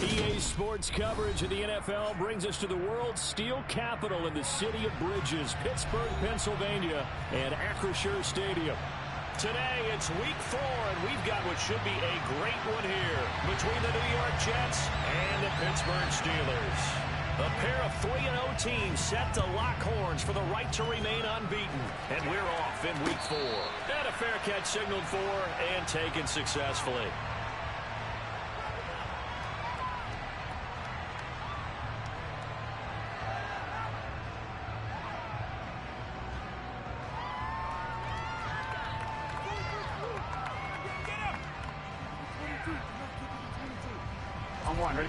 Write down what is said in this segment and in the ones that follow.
EA Sports coverage of the NFL brings us to the world's steel capital in the city of bridges, Pittsburgh, Pennsylvania, and Acrisure Stadium. Today, it's week 4, and we've got what should be a great one here between the New York Jets and the Pittsburgh Steelers. A pair of 3-0 teams set to lock horns for the right to remain unbeaten. And we're off in week 4. And a fair catch signaled for and taken successfully. On one, ready?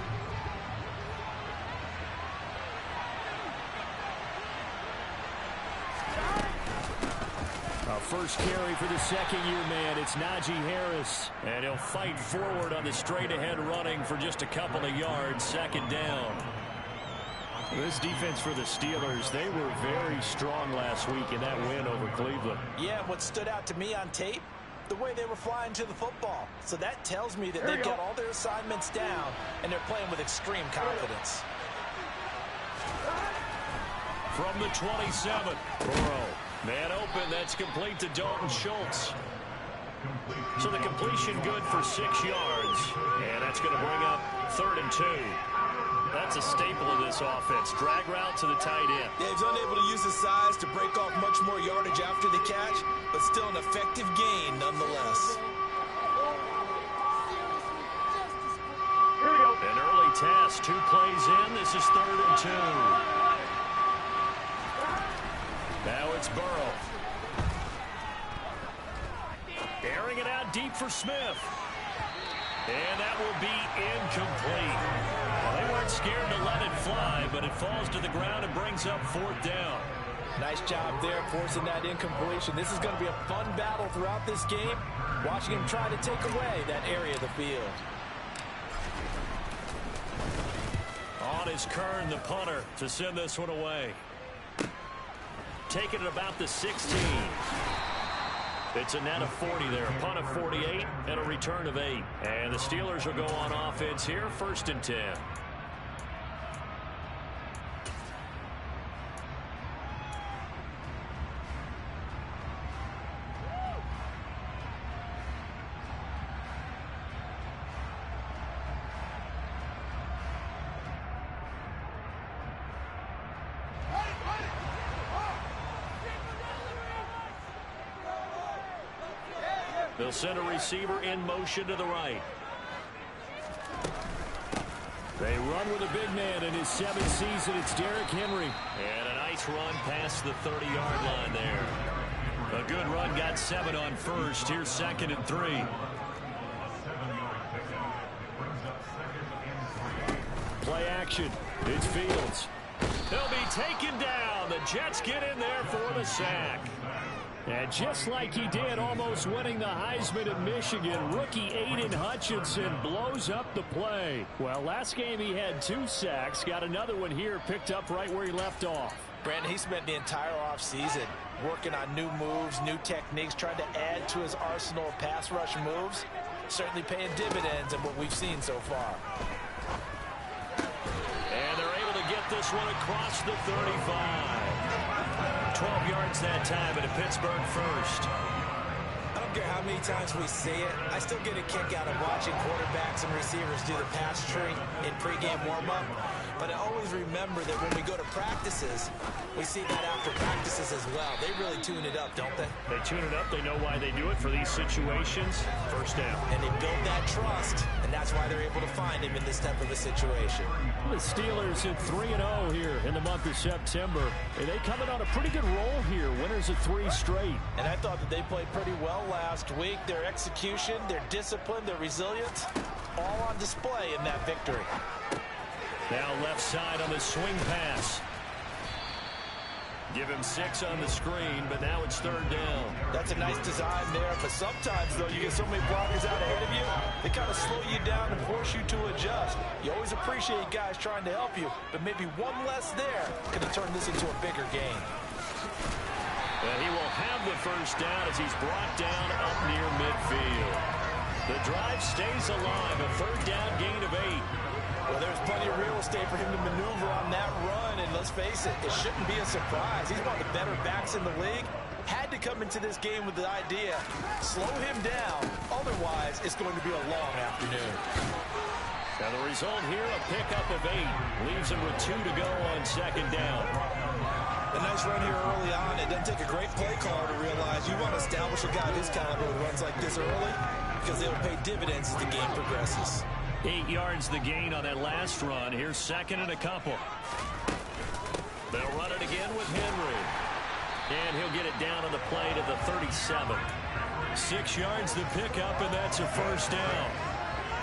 First carry for the second-year man. It's Najee Harris. And he'll fight forward on the straight-ahead running for just a couple of yards. Second down. This defense for the Steelers, they were very strong last week in that win over Cleveland. Yeah, what stood out to me on tape, the way they were flying to the football. So that tells me that they've got all their assignments down, and they're playing with extreme confidence. From the 27, Burrow. Man open, that's complete to Dalton Schultz. So the completion good for 6 yards. And that's going to bring up 3rd and 2. That's a staple of this offense. Drag route to the tight end. Yeah, he's unable to use his size to break off much more yardage after the catch, but still an effective gain nonetheless. Here we go. An early test. 2 plays in. This is 3rd and 2. Now it's Burrow. Airing it out deep for Smith. And that will be incomplete. Well, they weren't scared to let it fly, but it falls to the ground and brings up 4th down. Nice job there forcing that incompletion. This is going to be a fun battle throughout this game, watching him try to take away that area of the field. On is Kern, the punter, to send this one away. Taking it about the 16. It's a net of 40 there. A punt of 48 and a return of 8. And the Steelers will go on offense here, 1st and 10. They'll send a receiver in motion to the right. They run with a big man in his 7th season. It's Derrick Henry. And a nice run past the 30-yard line there. A good run, got 7 on first. Here's 2nd and 3. Play action. It's Fields. He'll be taken down. The Jets get in there for the sack. And just like he did, almost winning the Heisman at Michigan, rookie Aiden Hutchinson blows up the play. Well, last game he had 2 sacks. Got another one here, picked up right where he left off. Brandon, he spent the entire offseason working on new moves, new techniques, trying to add to his arsenal of pass rush moves. Certainly paying dividends in what we've seen so far. And they're able to get this one across the 35. 12 yards that time, and a Pittsburgh first. I don't care how many times we see it. I still get a kick out of watching quarterbacks and receivers do the pass tree in pregame warm-up. But I always remember that when we go to practices, we see that after practices as well. They really tune it up, don't they? They tune it up. They know why they do it for these situations. First down. And they build that trust, and that's why they're able to find him in this type of a situation. The Steelers at 3-0 here in the month of September. And they coming on a pretty good roll here. Winners of 3 straight. And I thought that they played pretty well last week. Their execution, their discipline, their resilience, all on display in that victory. Now left side on the swing pass. Give him 6 on the screen, but now it's 3rd down. That's a nice design there, but sometimes, though, you get so many blockers out ahead of you, they kind of slow you down and force you to adjust. You always appreciate guys trying to help you, but maybe one less there could have turned this into a bigger game. And he will have the first down as he's brought down up near midfield. The drive stays alive, a 3rd down gain of 8. Well, there's plenty of real estate for him to maneuver on that run, and let's face it, it shouldn't be a surprise. He's one of the better backs in the league. Had to come into this game with the idea, slow him down, otherwise it's going to be a long afternoon. Now the result here, a pickup of 8. Leaves him with 2 to go on second down. A nice run here early on. It doesn't take a great play caller to realize you want to establish a guy of his caliber who runs like this early because they'll pay dividends as the game progresses. 8 yards the gain on that last run. Here's second and a couple. They'll run it again with Henry. And he'll get it down on the play to the 37. 6 yards the pickup, and that's a first down.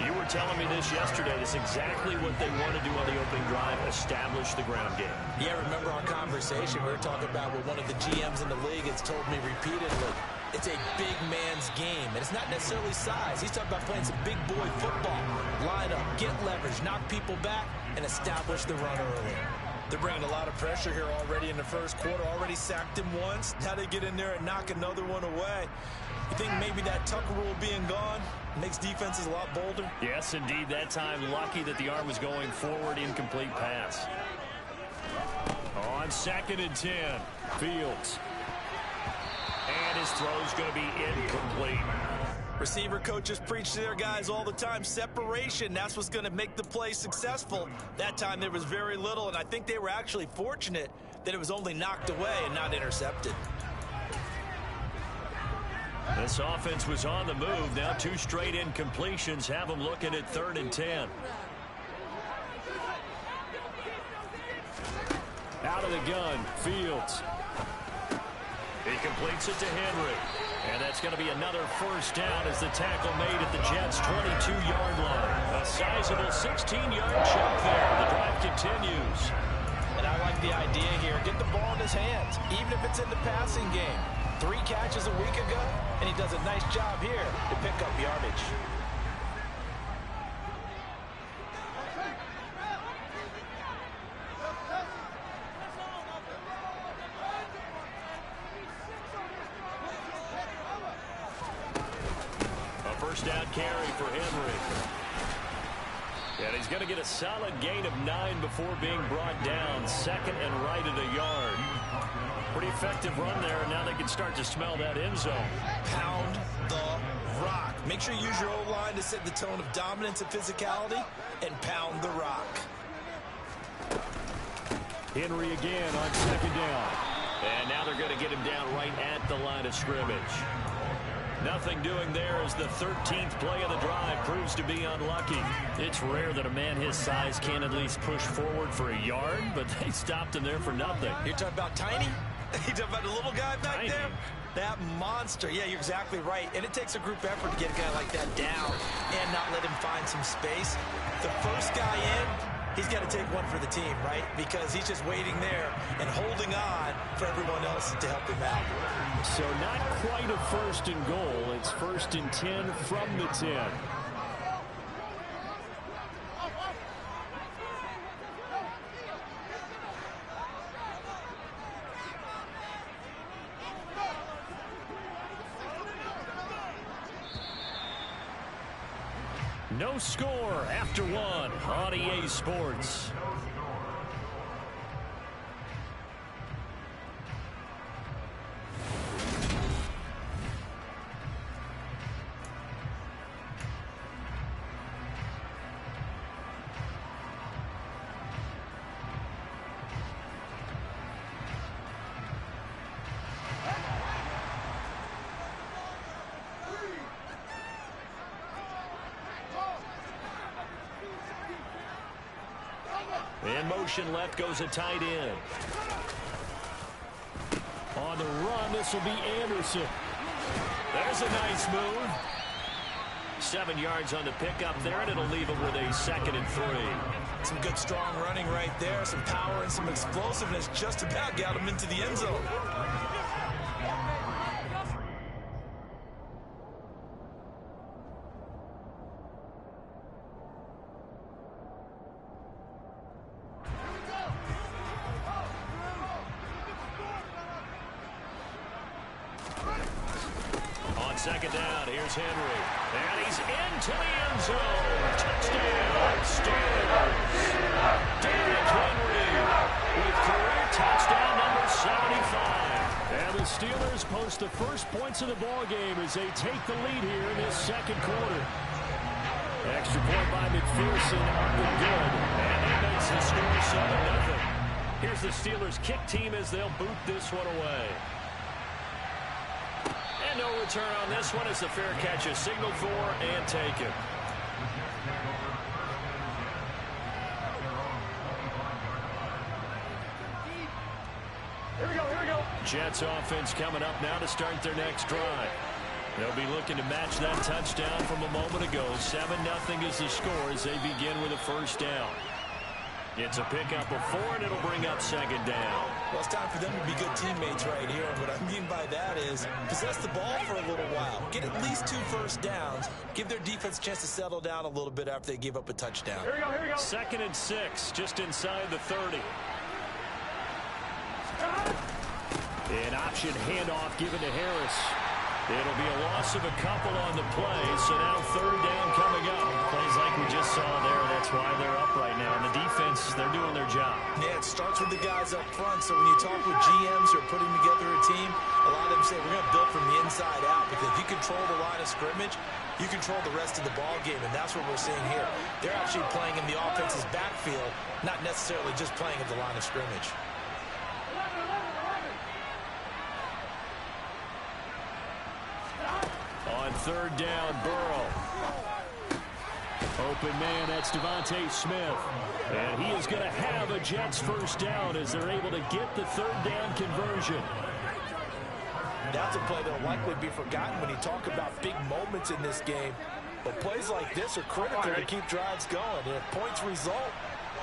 You were telling me this yesterday. That's exactly what they want to do on the opening drive, establish the ground game. Yeah, remember our conversation? We were talking about what one of the GMs in the league has told me repeatedly. It's a big man's game, and it's not necessarily size. He's talking about playing some big boy football. Line up, get leverage, knock people back, and establish the run early. They're bringing a lot of pressure here already in the first quarter. Already sacked him once. Now they get in there and knock another one away. You think maybe that Tucker rule being gone makes defenses a lot bolder? Yes, indeed. That time, lucky that the arm was going forward. Incomplete pass. On second and 10, Fields. And his throw's going to be incomplete. Receiver coaches preach to their guys all the time. Separation, that's what's going to make the play successful. That time there was very little, and I think they were actually fortunate that it was only knocked away and not intercepted. This offense was on the move. Now 2 straight incompletions have them looking at 3rd and 10. Out of the gun, Fields. He completes it to Henry. And that's going to be another first down as the tackle made at the Jets' 22-yard line. A sizable 16-yard chunk there. The drive continues. And I like the idea here. Get the ball in his hands, even if it's in the passing game. 3 catches a week ago, and he does a nice job here to pick up yardage. A first down carry for Henry. And he's going to get a solid gain of 9 before being brought down. Second and right at a yard. Pretty effective run there, and now they can start to smell that end zone. Pound the rock. Make sure you use your O-line to set the tone of dominance and physicality, and pound the rock. Henry again on second down. And now they're going to get him down right at the line of scrimmage. Nothing doing there as the 13th play of the drive proves to be unlucky. It's rare that a man his size can at least push forward for a yard, but they stopped him there for nothing. You're talking about tiny? You're talking about the little guy back Tiny. there? That monster. Yeah, you're exactly right. And it takes a group effort to get a guy like that down and not let him find some space. The first guy in, he's got to take one for the team, right? Because he's just waiting there and holding on for everyone else to help him out. So not quite a first and goal. It's 1st and 10 from the 10. No score after 1 on EA Sports. In motion left goes a tight end. On the run, this will be Anderson. There's a nice move. 7 yards on the pickup there, and it'll leave him with a 2nd and 3. Some good strong running right there, some power and some explosiveness just about got him into the end zone. second down. Here's Henry. And he's into the end zone. Touchdown, Steelers. Derrick Henry with career touchdown number 75. And the Steelers post the first points of the ball game as they take the lead here in this second quarter. Extra point by McPherson, up and good. And that makes the score 7-0. Here's the Steelers kick team as they'll boot this one away. And no return on this one as the fair catch is signaled for and taken. Here we go. Jets offense coming up now to start their next drive. They'll be looking to match that touchdown from a moment ago. 7-0 is the score as they begin with a first down. It's a pickup of 4, and it'll bring up second down. Well, it's time for them to be good teammates right here. And what I mean by that is possess the ball for a little while. Get at least 2 first downs. Give their defense a chance to settle down a little bit after they give up a touchdown. Here we go. 2nd and 6, just inside the 30. An option handoff given to Harris. It'll be a loss of a couple on the play, so now 3rd down coming up. Plays like we just saw there, that's why they're up right now. And the defense, they're doing their job. Yeah, it starts with the guys up front, so when you talk with GMs who are putting together a team, a lot of them say we're going to build from the inside out, because if you control the line of scrimmage, you control the rest of the ball game, and that's what we're seeing here. They're actually playing in the offense's backfield, not necessarily just playing at the line of scrimmage. On 3rd down, Burrow. Open man, that's Devontae Smith. And he is going to have a Jets first down as they're able to get the 3rd down conversion. That's a play that'll likely be forgotten when you talk about big moments in this game. But plays like this are critical to keep drives going. And if points result,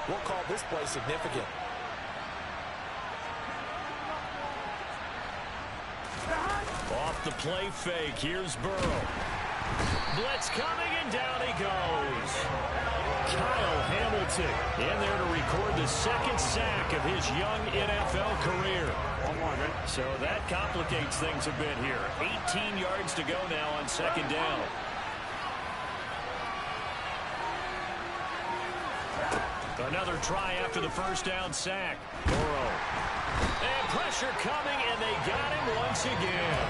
we'll call this play significant. Off the play fake, here's Burrow. Blitz coming, and down he goes. Kyle Hamilton in there to record the 2nd sack of his young NFL career. So that complicates things a bit here. 18 yards to go now on 2nd down. Another try after the first down sack. Burrow. And pressure coming, and they got him once again.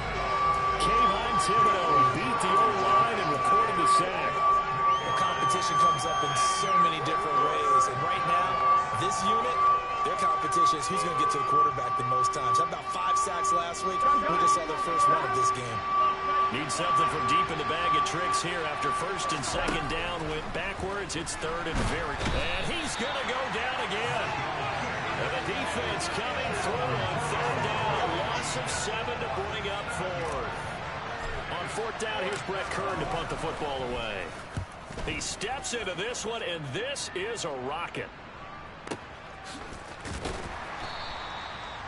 Kayvon Thibodeau beat the O-line and recorded the sack. The competition comes up in so many different ways. And right now, this unit, their competition is who's going to get to the quarterback the most times. How about 5 sacks last week? We just saw their first one of this game. Need something from deep in the bag of tricks here after 1st and 2nd down went backwards. It's 3rd and very. And he's going to go down again. And the defense coming through on 3rd down. A loss of 7 to bring up 4th. On 4th down, here's Brett Kern to punt the football away. He steps into this one, and this is a rocket.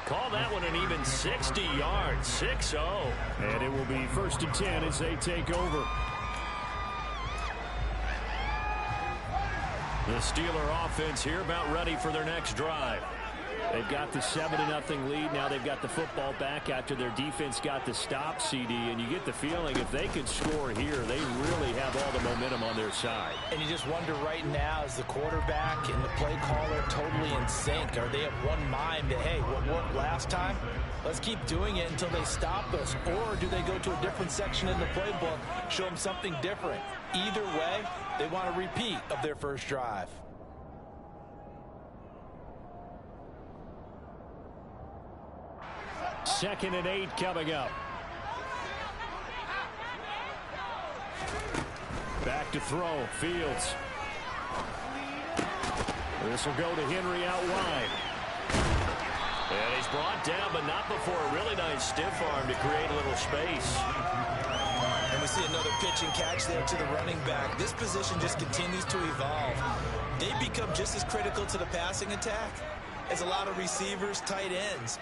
Call that one an even 60 yards, 6-0. And it will be 1st and 10 as they take over. The Steeler offense here about ready for their next drive. They've got the 7-0 lead. Now they've got the football back after their defense got the stop, CD. And you get the feeling if they could score here, they really have all the momentum on their side. And you just wonder right now, is the quarterback and the play caller totally in sync? Are they of one mind that, hey, what worked last time? Let's keep doing it until they stop us. Or do they go to a different section in the playbook, show them something different? Either way, they want a repeat of their first drive. Second and 8 coming up. Back to throw. Fields. This will go to Henry out wide. And he's brought down, but not before a really nice stiff arm to create a little space. And we see another pitch and catch there to the running back. This position just continues to evolve. They become just as critical to the passing attack as a lot of receivers, tight ends.